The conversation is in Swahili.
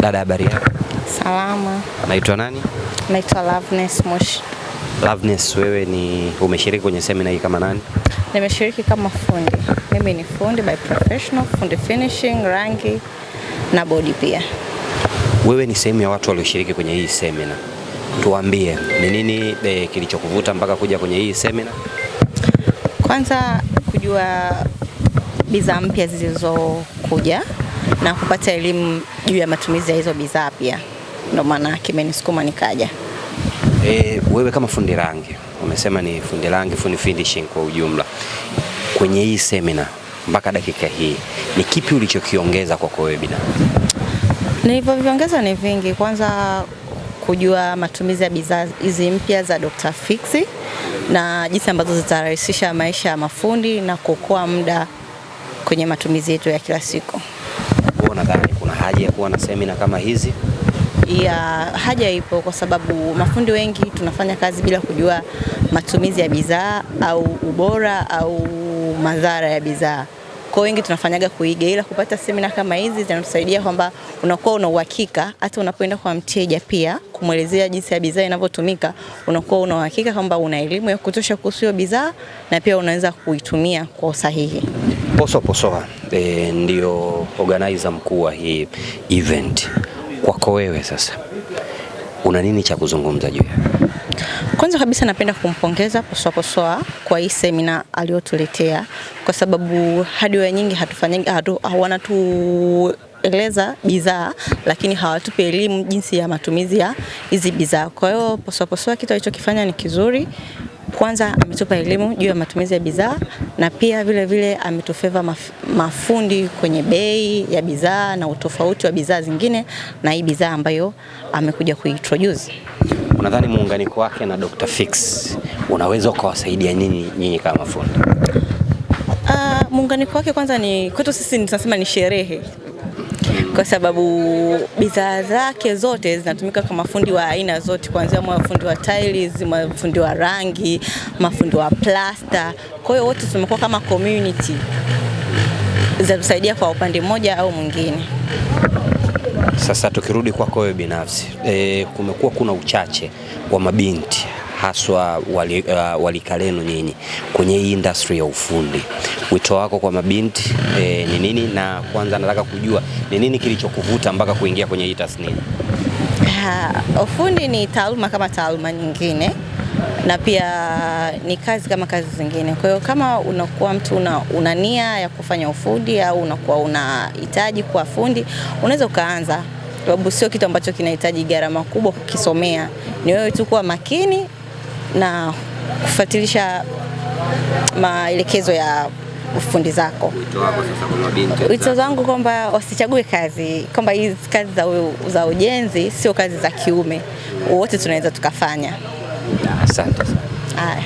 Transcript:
Dada, habari yako? Salama. Naitwa nani? Naitwa Loveness Moshi. Loveness, wewe umeshiriki kwenye seminar hii kama nani? Nimeshiriki kama fundi. Mimi ni fundi by professional, fundi finishing, rangi na body pia. Wewe ni sehemu ya watu walioshiriki kwenye hii seminar. Tuambie, ni nini kilichokuvuta mpaka kuja kwenye hii seminar? Kwanza kujua bidhaa mpya zilizokuja na kupata elimu juu ya matumizi ya hizo bidhaa pia. Ndio maana kimenisukuma nikaja. Wewe kama fundi rangi, umesema ni fundi rangi, fundi finishing kwa ujumla. Kwenye hii seminar mpaka dakika hii, ni kipi ulichokiongeza kwako wewe binafsi? Nilivyoviongeza ni vingi. Kwanza kujua matumizi ya bidhaa hizi mpya za Dr. Fix na jinsi ambazo zitarahisisha maisha ya mafundi na kuokoa muda kwenye matumizi yetu ya kila siku. Nadhani kuna haja ya kuwa na seminar kama hizi? Ya haja ipo kwa sababu mafundi wengi tunafanya kazi bila kujua matumizi ya bidhaa au ubora au madhara ya bidhaa. Kwa wengi tunafanyaga kuiga, ila kupata seminar kama hizi zinatusaidia kwamba unakuwa una uhakika hata unapoenda kwa mteja pia kumuelezea jinsi ya bidhaa inavyotumika, unakuwa una uhakika kwamba una elimu ya kutosha kuhusu hiyo bidhaa na pia unaweza kuitumia kwa usahihi. Posoa ndio organizer mkuu wa hii event. Kwako wewe sasa, una nini cha kuzungumza juu? Kwanza kabisa napenda kumpongeza Posoa kwa hii seminar aliyotuletea, kwa sababu hardware nyingi wanatueleza bidhaa lakini hawatupi elimu jinsi ya matumizi ya hizi bidhaa. Kwa hiyo Posoa kitu alichokifanya ni kizuri. Kwanza ametupa elimu juu ya matumizi ya bidhaa na pia vile ametufeva mafundi kwenye bei ya bidhaa na utofauti wa bidhaa zingine na hii bidhaa ambayo amekuja kuintroduce. Unadhani muunganiko wake na Dr. Fix unaweza ukawasaidia nyinyi kama mafundi? Muunganiko wake kwanza ni kwetu sisi tunasema ni sherehe. Kwa sababu bidhaa zake zote zinatumika kwa mafundi wa aina zote, kuanzia mafundi wa tiles, mafundi wa rangi, mafundi wa plaster. Kwa hiyo wote tumekuwa kama community, zinatusaidia kwa upande mmoja au mwingine. Sasa tukirudi kwako wewe binafsi, kumekuwa kuna uchache wa mabinti haswa walikaleno nyinyi kwenye hii industry ya ufundi. Wito wako kwa mabinti ni nini? Na kwanza nataka kujua ni nini kilichokuvuta mpaka kuingia kwenye hii tasnia? Ufundi ni taaluma kama taaluma nyingine na pia ni kazi kama kazi zingine. Kwa hiyo kama unakuwa mtu una nia ya kufanya ufundi au unakuwa unahitaji kuwa fundi, unaweza ukaanza. Sababu sio kitu ambacho kinahitaji gharama kubwa kukisomea. Ni wewe tu kuwa makini na kufuatilisha maelekezo ya ufundi zako. Wito wako sasa kwa mabinti? Wito wangu kwamba wasichague kazi, kwamba hizi kazi za ujenzi sio kazi za kiume. Wote tunaweza tukafanya. Asante sana. Haya.